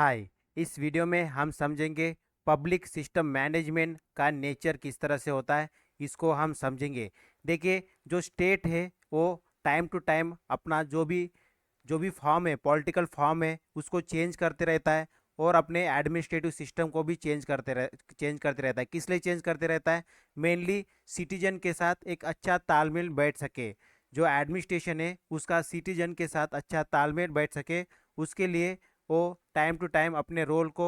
हाय। इस वीडियो में हम समझेंगे पब्लिक सिस्टम मैनेजमेंट का नेचर किस तरह से होता है, इसको हम समझेंगे। देखिए, जो स्टेट है वो टाइम टू टाइम अपना जो भी फॉर्म है, पॉलिटिकल फॉर्म है, उसको चेंज करते रहता है और अपने एडमिनिस्ट्रेटिव सिस्टम को भी चेंज करते रहता है। किस लिए चेंज करते रहता है? मेनली सिटीजन के साथ एक अच्छा तालमेल बैठ सके, जो एडमिनिस्ट्रेशन है उसका सिटीजन के साथ अच्छा तालमेल बैठ सके, उसके लिए वो टाइम टू टाइम अपने रोल को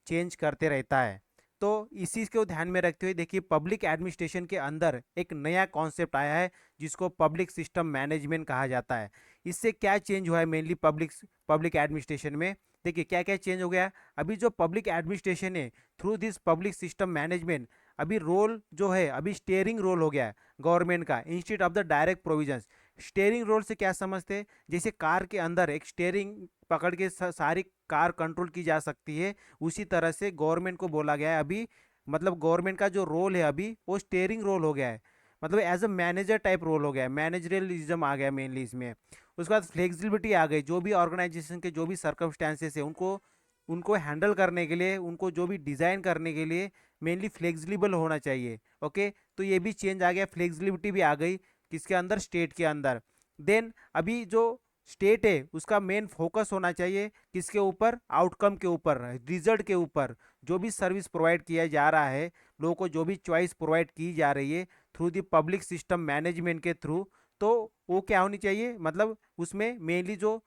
चेंज करते रहता है। तो इसी को ध्यान में रखते हुए देखिए, पब्लिक एडमिनिस्ट्रेशन के अंदर एक नया कॉन्सेप्ट आया है जिसको पब्लिक सिस्टम मैनेजमेंट कहा जाता है। इससे क्या चेंज हुआ है मेनली पब्लिक एडमिनिस्ट्रेशन में? देखिए क्या क्या चेंज हो गया। अभी जो पब्लिक एडमिनिस्ट्रेशन है, through this public system management, अभी रोल जो है अभी स्टेयरिंग रोल हो गया है गवर्नमेंट का, instead of the direct provisions. Steering role से क्या समझते हैं? जैसे कार के अंदर एक स्टेयरिंग पकड़ के सारी कार कंट्रोल की जा सकती है, उसी तरह से गवर्नमेंट को बोला गया है अभी, मतलब गवर्नमेंट का जो रोल है अभी वो स्टेयरिंग रोल हो गया है, मतलब as a manager type role हो गया है, मैनेजरियलिज्म आ गया मेनली इसमें। उसके बाद फ्लेक्सिबिलिटी आ गई, जो भी ऑर्गेनाइजेशन के जो भी सर्कमस्टांसेस है उनको उनको हैंडल करने के लिए, उनको जो भी डिज़ाइन करने के लिए मेनली फ्लेक्सिबल होना चाहिए। ओके, तो ये भी चेंज आ गया, फ्लेक्सिबिलिटी भी आ गई किसके अंदर? स्टेट के अंदर। देन अभी जो स्टेट है उसका मेन फोकस होना चाहिए किसके ऊपर? आउटकम के ऊपर, रिजल्ट के ऊपर। जो भी सर्विस प्रोवाइड किया जा रहा है, लोगों को जो भी चॉइस प्रोवाइड की जा रही है through the public system management के थ्रू, तो वो क्या होनी चाहिए? मतलब उसमें मेनली जो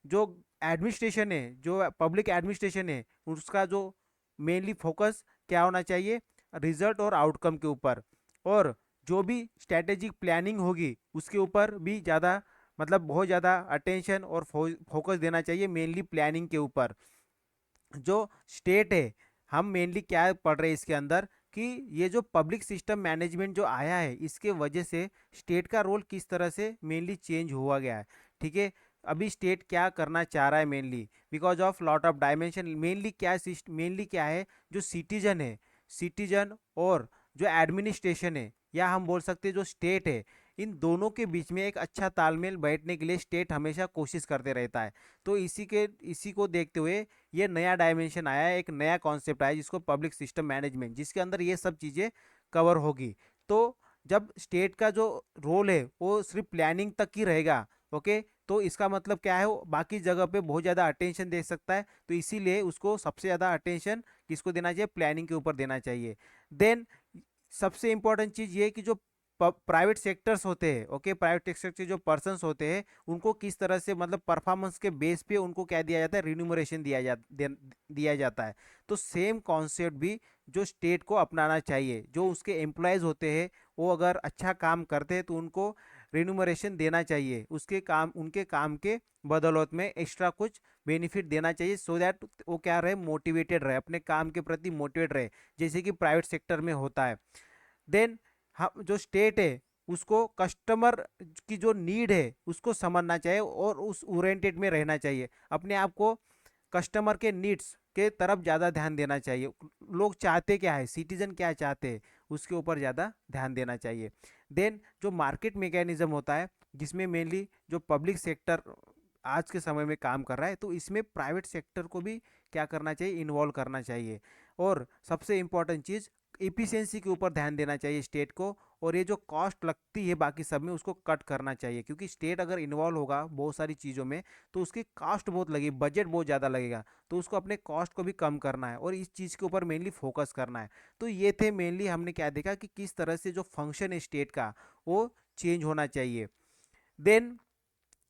जो एडमिनिस्ट्रेशन है, जो पब्लिक एडमिनिस्ट्रेशन है, उसका जो मेनली फोकस क्या होना चाहिए? रिजल्ट और आउटकम के ऊपर। और जो भी स्ट्रेटेजिक प्लानिंग होगी उसके ऊपर भी ज़्यादा, मतलब बहुत ज़्यादा अटेंशन और फोकस देना चाहिए मेनली प्लानिंग के ऊपर। जो स्टेट है, हम मेनली क्या पढ़ रहे हैं इसके अंदर कि ये जो पब्लिक सिस्टम मैनेजमेंट जो आया है इसके वजह से स्टेट का रोल किस तरह से मेनली चेंज हुआ गया है। ठीक है, अभी स्टेट क्या करना चाह रहा है mainly because of lot of dimension. Mainly क्या है? जो सिटीजन है, सिटीजन और जो एडमिनिस्ट्रेशन है, या हम बोल सकते हैं जो स्टेट है, इन दोनों के बीच में एक अच्छा तालमेल बैठने के लिए स्टेट हमेशा कोशिश करते रहता है। तो इसी को देखते हुए ये नया डायमेंशन आया है, एक नया कॉन्सेप्ट आया जिसको पब्लिक सिस्टम मैनेजमेंट, जिसके अंदर ये सब चीज़ें कवर होगी। तो जब स्टेट का जो रोल है वो सिर्फ प्लानिंग तक ही रहेगा, ओके, तो इसका मतलब क्या है? वो बाकी जगह पे बहुत ज़्यादा अटेंशन दे सकता है, तो इसीलिए उसको सबसे ज़्यादा अटेंशन किसको देना चाहिए? प्लानिंग के ऊपर देना चाहिए। देन सबसे इंपॉर्टेंट चीज़ ये कि जो प्राइवेट सेक्टर्स होते हैं, ओके, प्राइवेट सेक्टर के जो पर्सन्स होते हैं उनको किस तरह से, मतलब परफॉर्मेंस के बेस पे उनको क्या दिया जाता है? रिन्यूमरेशन दिया जाता है। तो सेम कॉन्सेप्ट भी जो स्टेट को अपनाना चाहिए, जो उसके एम्प्लॉयज़ होते हैं वो अगर अच्छा काम करते हैं तो उनको रिन्यूमरेशन देना चाहिए, उनके काम के बदौलत में एक्स्ट्रा कुछ बेनिफिट देना चाहिए, सो दैट वो क्या रहे? मोटिवेटेड रहे, अपने काम के प्रति मोटिवेट रहे, जैसे कि प्राइवेट सेक्टर में होता है। देन हम जो स्टेट है उसको कस्टमर की जो नीड है उसको समझना चाहिए और उस ओरिएंटेड में रहना चाहिए, अपने आप को कस्टमर के नीड्स के तरफ ज़्यादा ध्यान देना चाहिए। लोग चाहते क्या है, सिटीजन क्या चाहते हैं, उसके ऊपर ज़्यादा ध्यान देना चाहिए। देन जो मार्केट मैकेनिज्म होता है, जिसमें मेनली जो पब्लिक सेक्टर आज के समय में काम कर रहा है, तो इसमें प्राइवेट सेक्टर को भी क्या करना चाहिए? इन्वॉल्व करना चाहिए। और सबसे इम्पॉर्टेंट चीज़, इफ़िशियंसी के ऊपर ध्यान देना चाहिए स्टेट को, और ये जो कॉस्ट लगती है बाकी सब में उसको कट करना चाहिए, क्योंकि स्टेट अगर इन्वॉल्व होगा बहुत सारी चीज़ों में तो उसकी कॉस्ट बहुत लगेगी, बजट बहुत ज़्यादा लगेगा, तो उसको अपने कॉस्ट को भी कम करना है और इस चीज़ के ऊपर मेनली फोकस करना है। तो ये थे मेनली, हमने क्या देखा कि किस तरह से जो फंक्शन है स्टेट का वो चेंज होना चाहिए। देन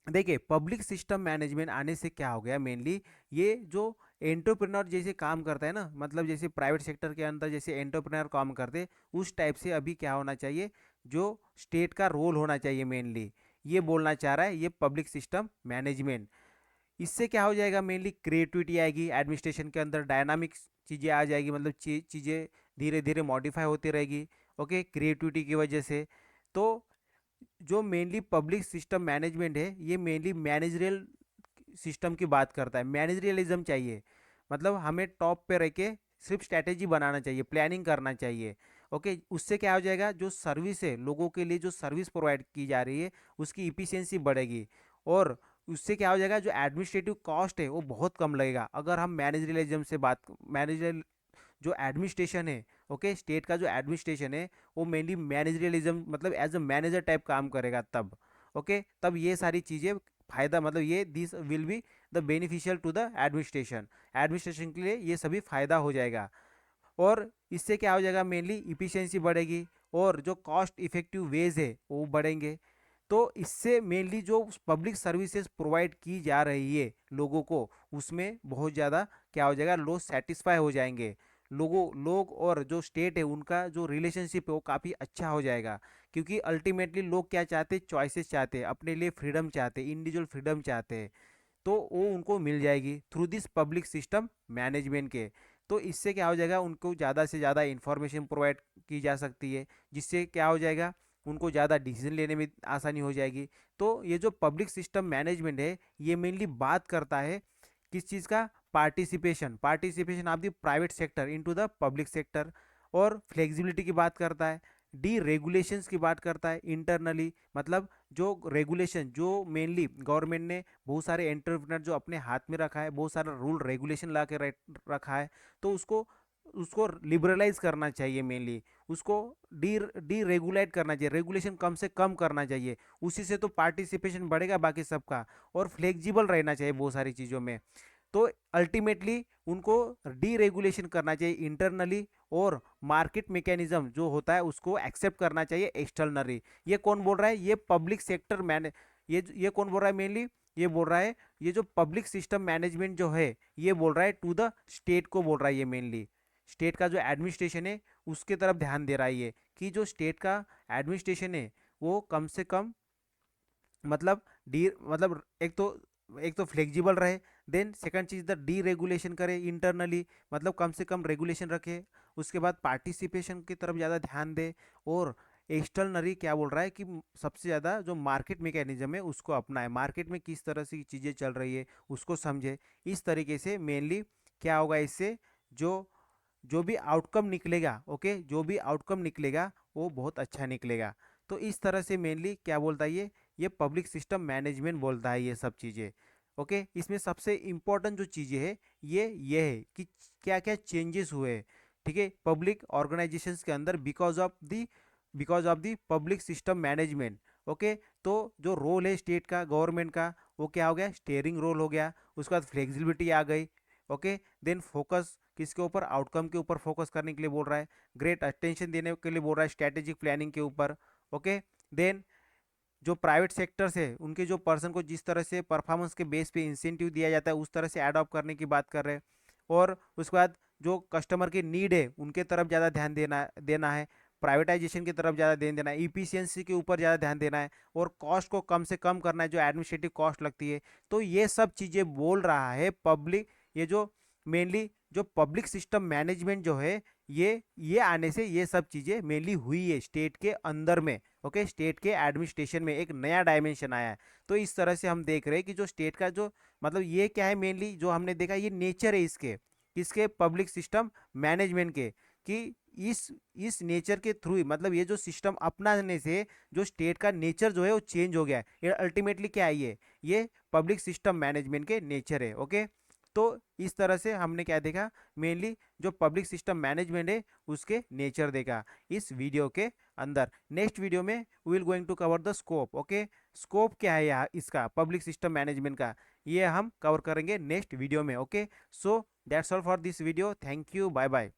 देखिए, पब्लिक सिस्टम मैनेजमेंट आने से क्या हो गया मेनली, ये जो एंटरप्रेन्योर जैसे काम करता है ना, मतलब जैसे प्राइवेट सेक्टर के अंदर जैसे एंटरप्रेन्योर काम करते, उस टाइप से अभी क्या होना चाहिए? जो स्टेट का रोल होना चाहिए मेनली, ये बोलना चाह रहा है ये पब्लिक सिस्टम मैनेजमेंट। इससे क्या हो जाएगा? मेनली क्रिएटिविटी आएगी एडमिनिस्ट्रेशन के अंदर, डायनामिक्स चीज़ें आ जाएगी, मतलब चीज़ें धीरे धीरे मॉडिफाई होती रहेगी, ओके, क्रिएटिविटी की वजह से। तो जो मेनली पब्लिक सिस्टम मैनेजमेंट है ये मेनली मैनेजरियल सिस्टम की बात करता है, मैनेजरियलिज्म चाहिए, मतलब हमें टॉप पे रह के सिर्फ स्ट्रैटेजी बनाना चाहिए, प्लानिंग करना चाहिए, ओके। उससे क्या हो जाएगा? जो सर्विस है, लोगों के लिए जो सर्विस प्रोवाइड की जा रही है उसकी इफिशियंसी बढ़ेगी, और उससे क्या हो जाएगा, जो एडमिनिस्ट्रेटिव कॉस्ट है वो बहुत कम लगेगा। अगर हम मैनेजरियलिज्म से बात, मैनेजर जो एडमिनिस्ट्रेशन है, ओके, स्टेट का जो एडमिनिस्ट्रेशन है वो मेनली मैनेजरियलिज्म मतलब एज अ मैनेजर टाइप काम करेगा तब, ओके, तब ये सारी चीज़ें फायदा मतलब ये this will be the beneficial to the administration, administration के लिए ये सभी फायदा हो जाएगा। और इससे क्या हो जाएगा, मेनली इफिशियंसी बढ़ेगी और जो कॉस्ट इफेक्टिव वेज है वो बढ़ेंगे। तो इससे मेनली जो पब्लिक सर्विसेज प्रोवाइड की जा रही है लोगों को, उसमें बहुत ज़्यादा क्या हो जाएगा, लोग सेटिस्फाई हो जाएंगे। लोग और जो स्टेट है उनका जो रिलेशनशिप है वो काफ़ी अच्छा हो जाएगा। क्योंकि अल्टीमेटली लोग क्या चाहते हैं, चॉइसेस चाहते हैं, अपने लिए फ्रीडम चाहते हैं, इंडिविजुअल फ्रीडम चाहते हैं। तो वो उनको मिल जाएगी through this public system management के। तो इससे क्या हो जाएगा, उनको ज़्यादा से ज़्यादा इंफॉर्मेशन प्रोवाइड की जा सकती है, जिससे क्या हो जाएगा, उनको ज़्यादा डिसीजन लेने में आसानी हो जाएगी। तो ये जो पब्लिक सिस्टम मैनेजमेंट है ये मेनली बात करता है किस चीज़ का, participation, participation of the private sector into the public sector. और फ्लेक्सिबिलिटी की बात करता है, डी रेगुलेशंस की बात करता है इंटरनली, मतलब जो रेगुलेशन जो मेनली गवर्नमेंट ने बहुत सारे एंटरप्रेन्योर जो अपने हाथ में रखा है, बहुत सारा रूल रेगुलेशन ला के रखा है, तो उसको उसको लिबरलाइज करना चाहिए मेनली, उसको डी रेगुलेट करना चाहिए, रेगुलेशन कम से कम करना चाहिए। उसी से तो पार्टिसिपेशन बढ़ेगा बाकी सबका। और फ्लेक्सिबल रहना चाहिए बहुत सारी चीज़ों में। तो अल्टीमेटली उनको डीरेगुलेशन करना चाहिए इंटरनली, और मार्केट मैकेनिज्म जो होता है उसको एक्सेप्ट करना चाहिए एक्सटर्नली। ये कौन बोल रहा है, ये पब्लिक सेक्टर मैने ये कौन बोल रहा है मेनली, ये बोल रहा है ये जो पब्लिक सिस्टम मैनेजमेंट जो है ये बोल रहा है टू द स्टेट को बोल रहा है। ये मेनली स्टेट का जो एडमिनिस्ट्रेशन है उसके तरफ ध्यान दे रहा है ये, कि जो स्टेट का एडमिनिस्ट्रेशन है वो कम से कम मतलब डी मतलब एक तो फ्लेक्सिबल रहे। देन सेकंड चीज़ द डी रेगुलेशन करे इंटरनली, मतलब कम से कम रेगुलेशन रखे। उसके बाद पार्टिसिपेशन की तरफ ज़्यादा ध्यान दे। और एक्सटर्नली क्या बोल रहा है कि सबसे ज़्यादा जो मार्केट मैकेनिज्म है उसको अपनाए, मार्केट में किस तरह से चीज़ें चल रही है उसको समझे। इस तरीके से मेनली क्या होगा, इससे जो जो भी आउटकम निकलेगा, ओके, जो भी आउटकम निकलेगा वो बहुत अच्छा निकलेगा। तो इस तरह से मेनली क्या बोलता है ये पब्लिक सिस्टम मैनेजमेंट बोलता है ये सब चीज़ें, ओके। इसमें सबसे इम्पोर्टेंट जो चीज़ें है ये है कि क्या क्या चेंजेस हुए हैं, ठीक है, पब्लिक ऑर्गेनाइजेशंस के अंदर because of the public system management, okay. तो जो रोल है स्टेट का, गवर्नमेंट का, वो क्या हो गया, स्टेयरिंग रोल हो गया। उसके बाद फ्लेक्सिबिलिटी आ गई, ओके। देन फोकस किसके ऊपर, आउटकम के ऊपर फोकस करने के लिए बोल रहा है। ग्रेट अटेंशन देने के लिए बोल रहा है स्ट्रैटेजिक प्लानिंग के ऊपर, ओके। देन जो प्राइवेट सेक्टर्स है उनके जो पर्सन को जिस तरह से परफॉर्मेंस के बेस पे इंसेंटिव दिया जाता है उस तरह से अडॉप्ट करने की बात कर रहे हैं। और उसके बाद जो कस्टमर की नीड है उनके तरफ ज़्यादा ध्यान देना देना है, प्राइवेटाइजेशन की तरफ ज़्यादा ध्यान देना है, इफिशियंसी के ऊपर ज़्यादा ध्यान देना है, और कॉस्ट को कम से कम करना है जो एडमिनिस्ट्रेटिव कॉस्ट लगती है। तो ये सब चीज़ें बोल रहा है पब्लिक, ये जो मेनली जो पब्लिक सिस्टम मैनेजमेंट जो है ये आने से ये सब चीज़ें मेनली हुई है स्टेट के अंदर में, ओके। स्टेट के एडमिनिस्ट्रेशन में एक नया डायमेंशन आया है। तो इस तरह से हम देख रहे हैं कि जो स्टेट का जो मतलब ये क्या है, मेनली जो हमने देखा ये नेचर है इसके पब्लिक सिस्टम मैनेजमेंट के, कि इस नेचर के थ्रू ही मतलब ये जो सिस्टम अपनाने से जो स्टेट का नेचर जो है वो चेंज हो गया है। ये अल्टीमेटली क्या है, ये पब्लिक सिस्टम मैनेजमेंट के नेचर है, ओके। तो इस तरह से हमने क्या देखा, मेनली जो पब्लिक सिस्टम मैनेजमेंट है उसके नेचर देखा इस वीडियो के अंदर। नेक्स्ट वीडियो में we will going to cover the scope, okay. Scope क्या है यहाँ इसका पब्लिक सिस्टम मैनेजमेंट का, ये हम कवर करेंगे नेक्स्ट वीडियो में, okay. So that's all for this video, thank you, bye bye.